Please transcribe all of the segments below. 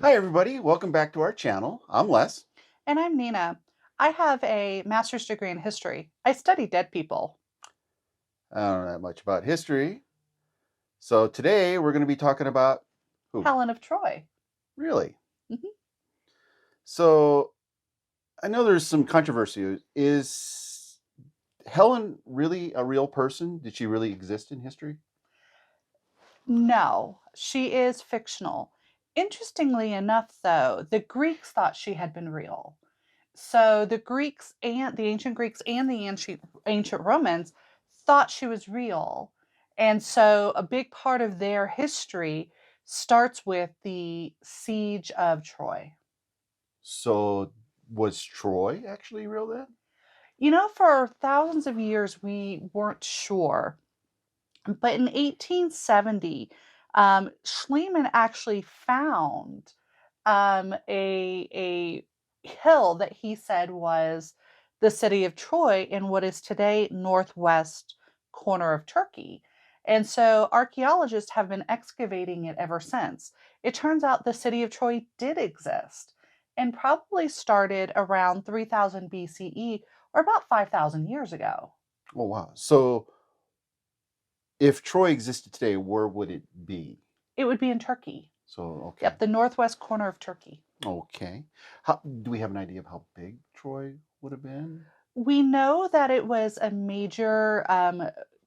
Hi, everybody. Welcome back to our channel. I'm Les. And I'm Nina. I have a master's degree in history. I study dead people. I don't know that much about history. So today we're going to be talking about who? Helen of Troy. Really? Mhm. So I know there's some controversy. Is Helen really a real person? Did she really exist in history? No, she is fictional. Interestingly enough, though, the Greeks thought she had been real. So the ancient Greeks and the ancient Romans thought she was real. And so a big part of their history starts with the siege of Troy. So was Troy actually real then? For thousands of years, we weren't sure. But in 1870, Schliemann actually found a hill that he said was the city of Troy in what is today northwest corner of Turkey. And so archaeologists have been excavating it ever since. It turns out the city of Troy did exist and probably started around 3000 BCE or about 5,000 years ago. Oh wow. So if Troy existed today, where would it be? It would be in Turkey. So okay. Yep, the northwest corner of Turkey. Okay. How do we have an idea of how big Troy would have been? We know that it was a major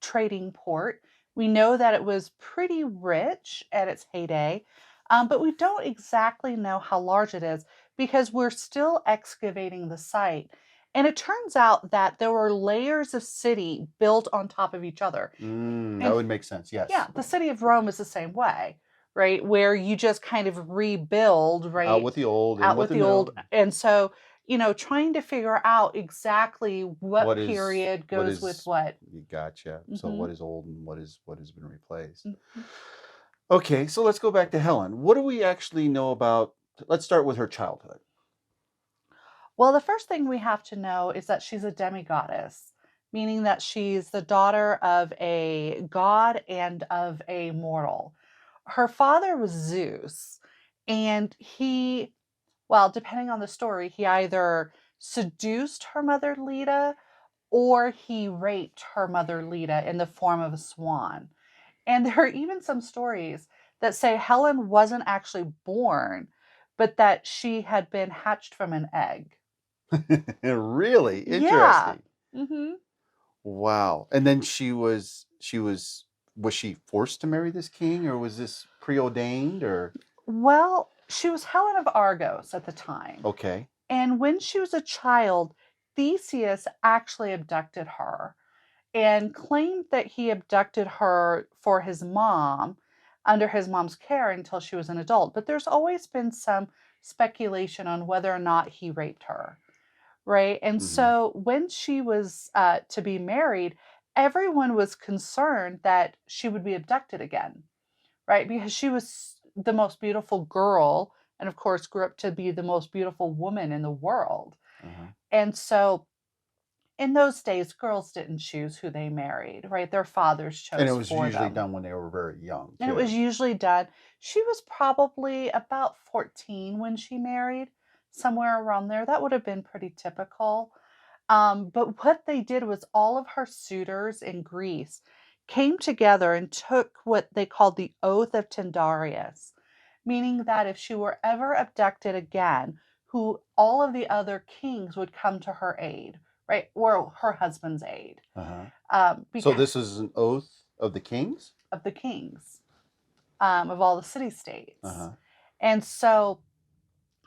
trading port. We know that it was pretty rich at its heyday, but we don't exactly know how large it is because we're still excavating the site. And it turns out that there were layers of city built on top of each other. That And would make sense. yeah, Yes. the city of Rome is the same way, right? Where you just kind of rebuild, Out right? with the old, in Out with with the the old. new. And so, trying to figure out exactly what What is period what goes with is what. you gotcha. So Hmm. what is old and what has been replaced? Hmm. Okay, so let's go back to Helen. What do we actually know about? Let's start with her childhood. Well, the first thing we have to know is that she's a demigoddess, meaning that she's the daughter of a god and of a mortal. Her father was Zeus, and well, depending on the story, he either seduced her mother Leda or he raped her mother Leda in the form of a swan. And there are even some stories that say Helen wasn't actually born, but that she had been hatched from an egg. Really Yeah. interesting. Hmm. Wow. And then was she forced to marry this king, or was this preordained, or Well, she was Helen of Argos at the time. okay? And when she was a child, Theseus actually abducted her and claimed that he abducted her for his mom under his mom's care until she was an adult. But there's always been some speculation on whether or not he raped her, right? And Hmm. so when she was to be married, everyone was concerned that she would be abducted again, right? Because she was the most beautiful girl and, of course, grew up to be the most beautiful woman in the world. Uh-huh. And so in those days, girls didn't choose who they married, right? Their fathers And it chose was for usually them. done when they were very young, And it was too. usually done. She was probably about 14 when she married, somewhere around there. That would have been pretty typical. But what they did was all of her suitors in Greece came together and took what they called the Oath of Tyndareus, meaning that if she were ever abducted again, who all of the other kings would come to her aid, right? Or her husband's aid, Uh-huh. So because this is an oath of the kings? of the kings of all the city states. Uh-huh. And so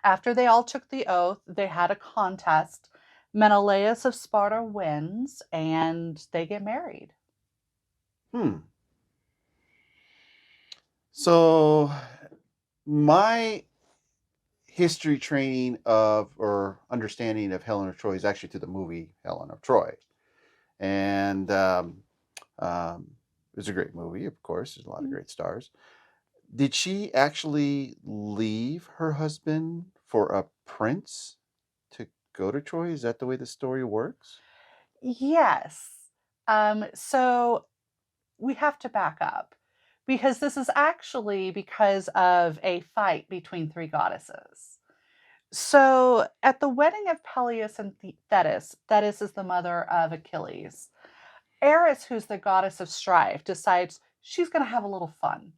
after they all took the oath, they had a contest. Menelaus of Sparta wins and they get married. Hmm. So my history training of or understanding of Helen of Troy is actually to the movie Helen of Troy. And um, it's a great movie, of course. There's a lot of great stars. Did she actually leave her husband for a prince to go to Troy? Is that the way the story works? Yes. So we have to back up. because this is actually because of a fight between three goddesses. So, at the wedding of Peleus and Thetis, Thetis is the mother of Achilles. Eris, who's the goddess of strife, decides she's going to have a little fun.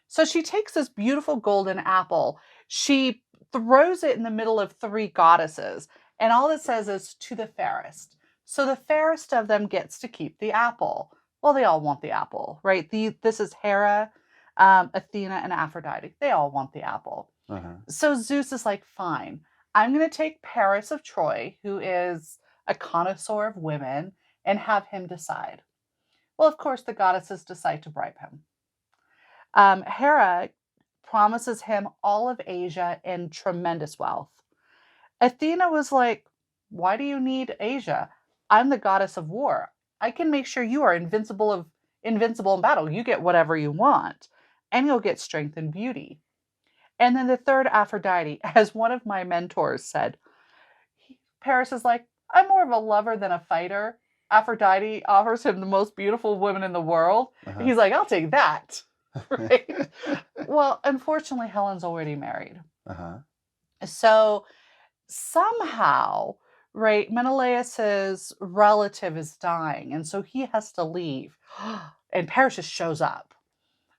So she takes this beautiful golden apple, she throws it in the middle of three goddesses, and all it says is to the fairest. So the fairest of them gets to keep the apple. Well, they all want the apple, right? This is Hera, Athena, and Aphrodite. They all want the apple. Uh-huh. So Zeus is like, fine, I'm going to take Paris of Troy, who is a connoisseur of women, and have him decide. Well, of course, the goddesses decide to bribe him. Hera promises him all of Asia and tremendous wealth. Athena was like, why do you need Asia? I'm the goddess of war. I can make sure you are invincible in battle. You get whatever you want, and you'll get strength and beauty. And then the third, Aphrodite, as one of my mentors said, Paris is like, I'm more of a lover than a fighter. Aphrodite offers him the most beautiful woman in the world. Uh-huh. He's like, I'll take that. Right? Well, unfortunately, Helen's already married. Uh-huh. So somehow, right, Menelaus's relative is dying, and so he has to leave. And Paris just shows up,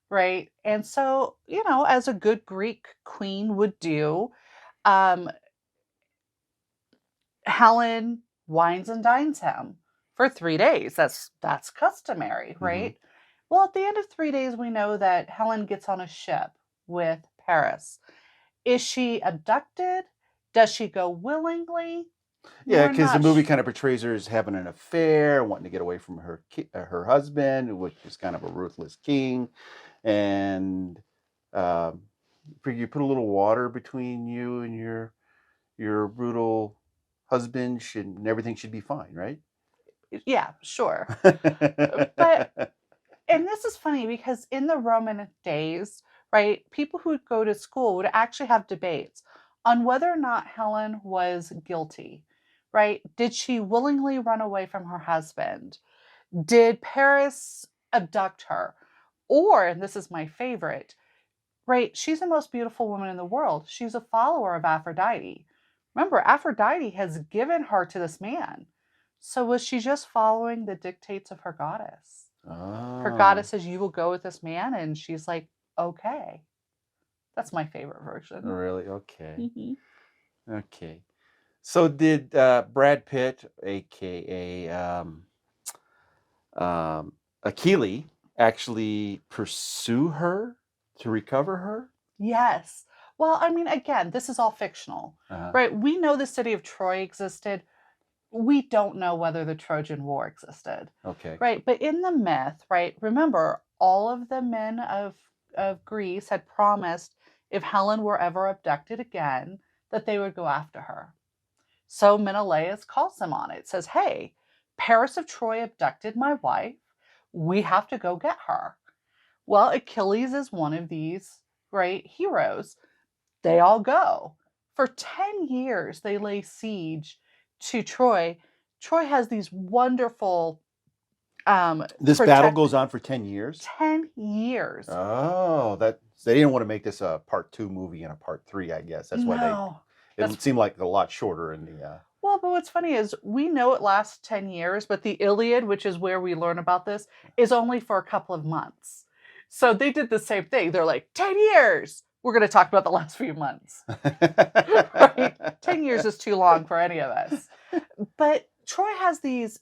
right? And so, as a good Greek queen would do, Helen wines and dines him for 3 days. That's customary, right? Mm-hmm. Well, at the end of 3 days, we know that Helen gets on a ship with Paris. Is she abducted? Does she go willingly? Yeah, because the movie kind of portrays her as having an affair, wanting to get away from her husband, which is kind of a ruthless king, and you put a little water between you and your brutal husband, and everything should be fine, right? Yeah, sure. But and this is funny because in the Roman days, right, people who would go to school would actually have debates on whether or not Helen was guilty, right? Did she willingly run away from her husband? Did Paris abduct her? Or, and this is my favorite, right, she's the most beautiful woman in the world. She's a follower of Aphrodite. Remember, Aphrodite has given her to this man. So was she just following the dictates of her goddess? Her goddess says, you will go with this man, and she's like, okay. That's my favorite version. Really? Okay. Mm-hmm. Okay. So did Brad Pitt, aka Achilles, actually pursue her to recover her? Yes. Well, I mean, again, this is all fictional, right? We know the city of Troy existed. We don't know whether the Trojan War existed. Okay. Right. But in the myth, right, remember, all of the men of Greece had promised if Helen were ever abducted again, that they would go after her. So Menelaus calls them on it, says, hey, Paris of Troy abducted my wife. We have to go get her. Well, Achilles is one of these great heroes. They all go. For 10 years, they lay siege to Troy. Troy has these wonderful this battle goes on for 10 years? 10 years. Oh, they didn't want to make this a part 2 movie and a part 3, I guess. That's why it seemed like a lot shorter in the Well, but what's funny is we know it lasts 10 years, but the Iliad, which is where we learn about this, is only for a couple of months. So they did the same thing. They're like, 10 years. We're going to talk about the last few months. Right? 10 years is too long for any of us. But Troy has these,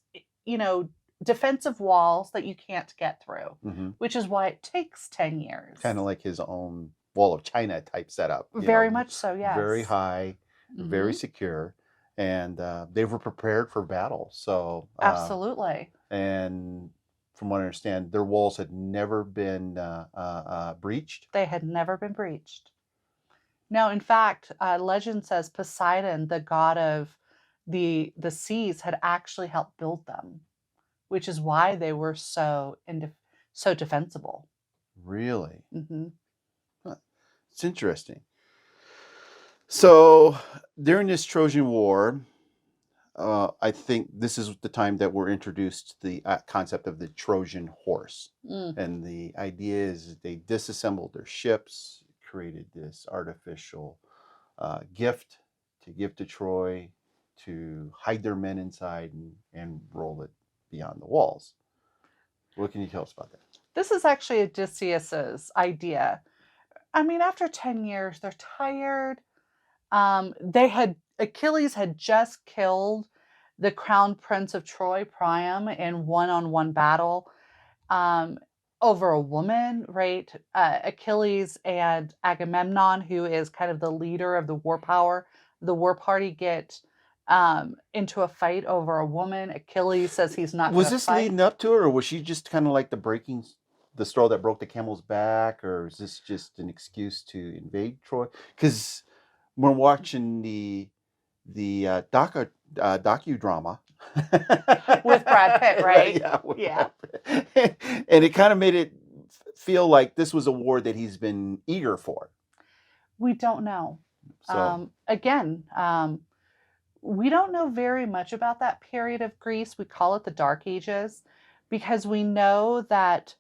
defensive walls that you can't get through, which is why it takes 10 years. Kind of like his own Wall of China type setup. Very much so, yes. Very high, very secure, and they were prepared for battle. So absolutely. And from what I understand, their walls had never been breached. They had never been breached. No, in fact, legend says Poseidon, the god of the seas, had actually helped build them, which is why they were so defensible. Really? Mm-hmm. Huh. It's interesting. So during this Trojan War, I think this is the time that we're introduced to the concept of the Trojan horse. Mm. And the idea is they disassembled their ships, created this artificial gift to give to Troy to hide their men inside and roll it beyond the walls. What can you tell us about that? This is actually Odysseus's idea. I mean, after 10 years, they're tired. Achilles had just killed the crown prince of Troy, Priam, in one-on-one battle um, over a woman, right? Achilles and Agamemnon, who is kind of the leader of the war power, the war party, get into a fight over a woman. Achilles says he's not going Was to this fight. leading up to it, or was she just kind of like the straw that broke the camel's back, or is this just an excuse to invade Troy? Because we're watching the docudrama With Brad Pitt, right? Yeah, with Yeah. Brad Pitt. And it kind of made it feel like this was a war that he's been eager for. We don't know. So, Again, we don't know very much about that period of Greece. We call it the Dark Ages because we know that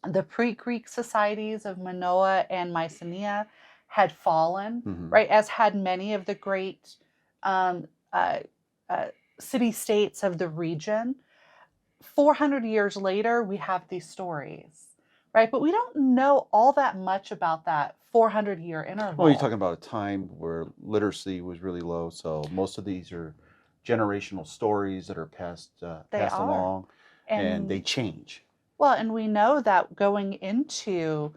the pre-Greek societies of Minoa and Mycenae had fallen, right, as had many of the great um, uh, uh, city-states of the region. 400 years later, we have these stories, right? But we don't know all that much about that 400-year interval. well, you're talking about a time where literacy was really low, so most of these are generational stories that are passed along, and they change. Well, and we know that going into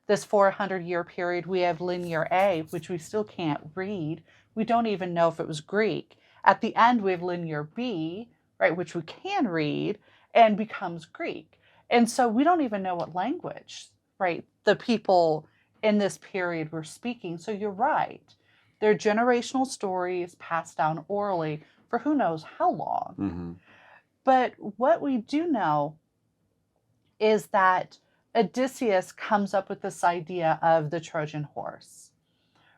this 400-year period, we have Linear A, which we still can't read. We don't even know if it was Greek. At the end, we have Linear B, right, which we can read and becomes Greek. And so we don't even know what language, right, the people in this period were speaking. So you're right. They're generational stories passed down orally for who knows how long. Mm-hmm. But what we do know is that Odysseus comes up with this idea of the Trojan horse,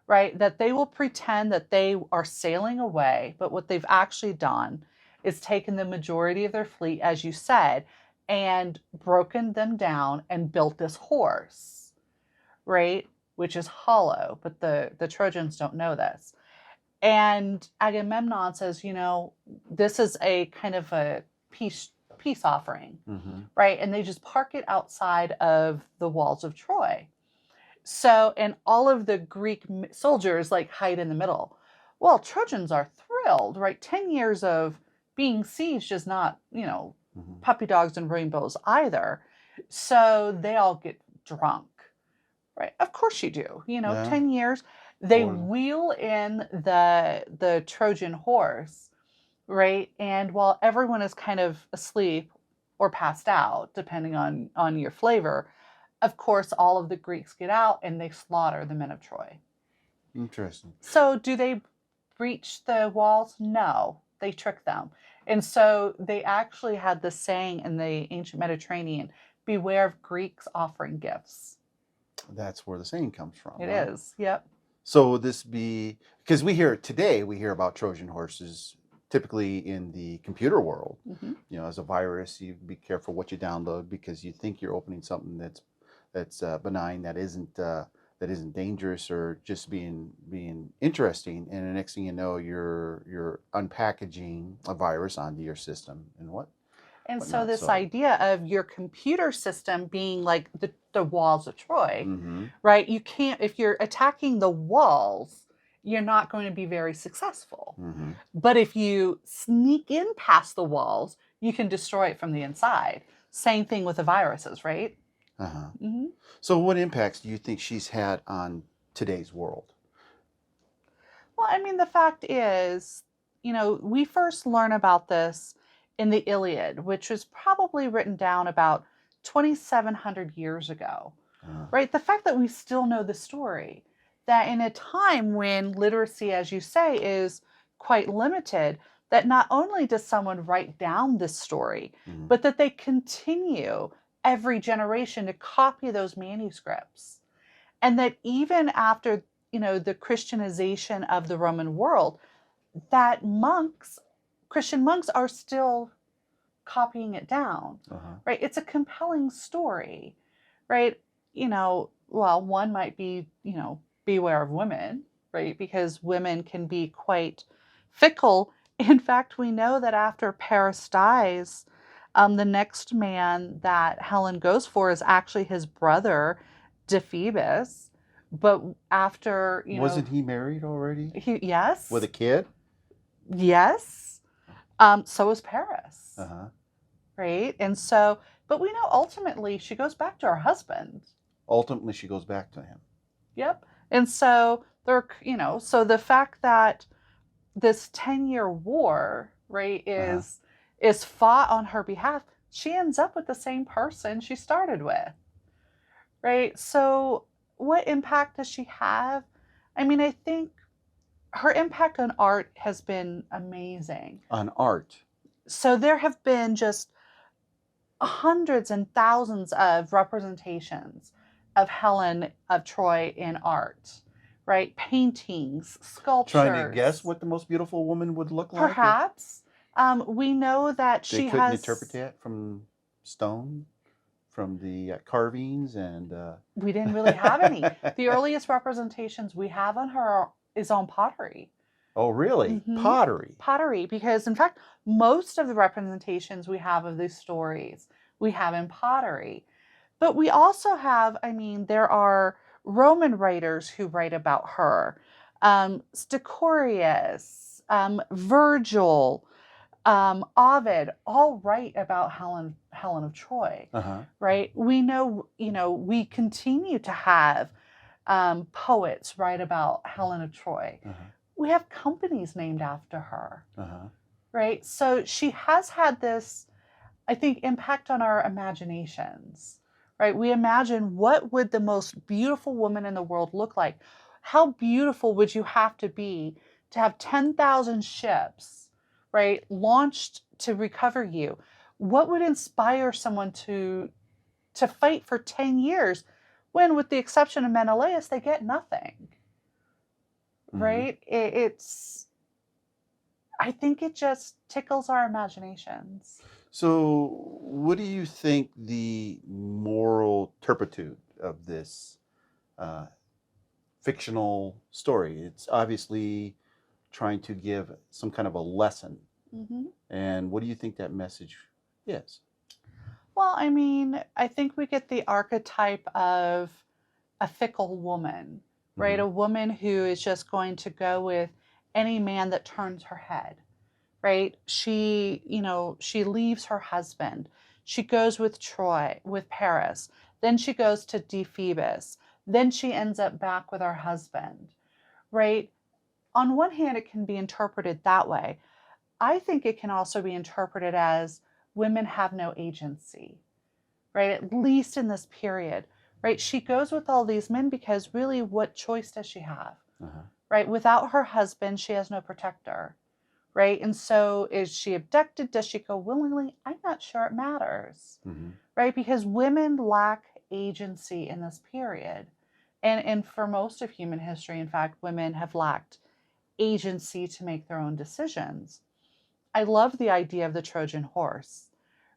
right? That they will pretend that they are sailing away, but what they've actually done is taken the majority of their fleet, as you said, and broken them down and built this horse, right? Which is hollow, but the Trojans don't know this. And Agamemnon says, this is a kind of a peace offering, right? And they just park it outside of the walls of Troy. So, and all of the Greek soldiers like hide in the middle. Well, Trojans are thrilled, right? 10 years of being sieged is not, puppy dogs and rainbows either. So they all get drunk, right? Of course you do. Yeah. 10 years. They wheel in the Trojan horse, right? And while everyone is kind of asleep or passed out, depending on your flavor, of course, all of the Greeks get out and they slaughter the men of Troy. Interesting. So do they breach the walls? No, they trick them. And so they actually had this saying in the ancient Mediterranean, beware of Greeks offering gifts. That's where the saying comes from. It is, yep. So would this be, because we hear about Trojan horses typically in the computer world. As a virus, you be careful what you download because you think you're opening something that's benign, that isn't dangerous, or just being interesting, and the next thing you know, you're unpackaging a virus onto your system, and so this idea of your computer system being like the walls of Troy, right? You can't, if you're attacking the walls, you're not going to be very successful. But if you sneak in past the walls, you can destroy it from the inside. Same thing with the viruses, right? So what impacts do you think she's had on today's world? Well, I mean, the fact is, we first learn about this in the Iliad, which was probably written down about 2,700 years ago, right? The fact that we still know the story, that in a time when literacy, as you say, is quite limited, that not only does someone write down this story, but that they continue every generation to copy those manuscripts. And that even after, the Christianization of the Roman world, that monks Christian monks are still copying it down, Uh-huh. right? It's a compelling story, right? Well, one might be, beware of women, right? Because women can be quite fickle. In fact, we know that after Paris dies, the next man that Helen goes for is actually his brother, Deiphobus. But after, Wasn't he married already with yes, a kid? yes, so is Paris, Uh-huh. right? And so, but we know ultimately she goes back to her husband. Ultimately, she goes back to him. Yep. And so so the fact that this 10-year war, right, Uh-huh. is fought on her behalf, she ends up with the same person she started with, right? So what impact does she have? I mean, I think her impact on art has been amazing. On art. So there have been just hundreds and thousands of representations of Helen of Troy in art, right? Paintings, Trying to guess sculptures. what the most beautiful woman would look like if Perhaps we know that they she couldn't interpret has. that from stone, from the carvings and We didn't really have any. The earliest representations we have on her is on pottery. Oh, really? Mm-hmm. Pottery. Pottery, because in fact, most of the representations we have of these stories we have in pottery. But we also have, I mean, there are Roman writers who write about her. Stachurius, Virgil, Ovid all write about Helen of Troy, Uh-huh. right? We know, we continue to have poets write about Helen of Troy. Uh-huh. We have companies named after her, Uh-huh. right? So she has had this, I think, impact on our imaginations, right? We imagine, what would the most beautiful woman in the world look like? How beautiful would you have to have 10,000 ships, right, launched to recover you? What would inspire someone to fight for 10 years when, with the exception of Menelaus, they get nothing, Mm-hmm. right? I think it just tickles our imaginations. So, what do you think the moral turpitude of this uh, fictional story? It's obviously trying to give some kind of a lesson. Mm-hmm. And what do you think that message is? Well, I mean, I think we get the archetype of a fickle woman, right? Mm-hmm. A woman who is just going to go with any man that turns her head, right? She leaves her husband. She goes with Paris. Then she goes to Deiphobus. Then she ends up back with her husband, right? On one hand, it can be interpreted that way. I think it can also be interpreted as women have no agency, right? At least in this period, right? She goes with all these men because really, what choice does she have, Uh-huh. right? Without her husband, she has no protector, right? And so, is she abducted? Does she go willingly? I'm not sure it matters, Mm-hmm. right? Because women lack agency in this period. And for most of human history, in fact, women have lacked agency to make their own decisions. I love the idea of the Trojan horse,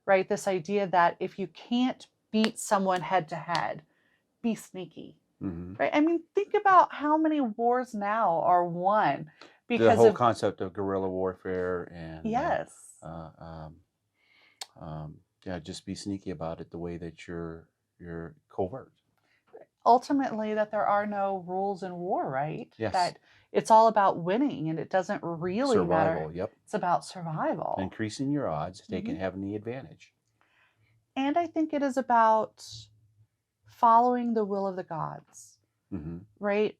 right? This idea that if you can't beat someone head to head, be sneaky, Mm-hmm. right? I mean, think about how many wars now are won The because whole of, concept of guerrilla warfare and yes, uh, um, yeah, just be sneaky about it the way that you're covert. ultimately that there are no rules in war, right? Yes, That it's all about winning and it doesn't really matter. survival. Yep, It's about survival. increasing your odds, taking Mhm. having the advantage. And I think it is about following the will of the gods, Mm-hmm. right?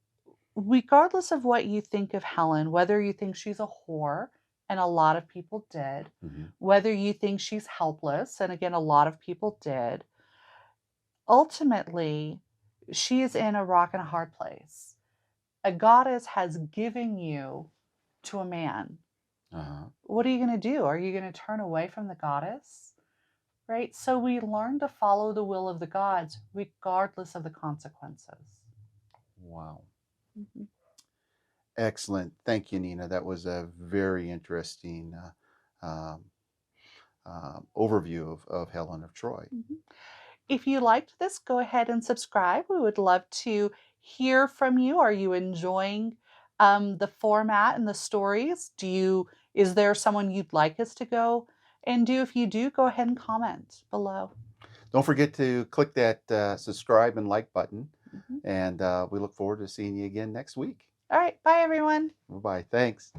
Regardless of what you think of Helen, whether you think she's a whore, and a lot of people did, Mm-hmm. whether you think she's helpless, and again, a lot of people did, ultimately, she is in a rock and a hard place. A goddess has given you to a man. Uh-huh. What are you going to do? Are you going to turn away from the goddess? Right? So we learn to follow the will of the gods regardless of the consequences. Wow. Mhm. Excellent. Thank you, Nina. That was a very interesting um, overview of Helen of Troy. Mhm. If you liked this, go ahead and subscribe. We would love to hear from you. Are you enjoying the format and the stories? Is there someone you'd like us to go and do? If you do, go ahead and comment below. Don't forget to click that subscribe and like button. Mhm. And we look forward to seeing you again next week. All right. Bye, everyone. Bye bye. Thanks.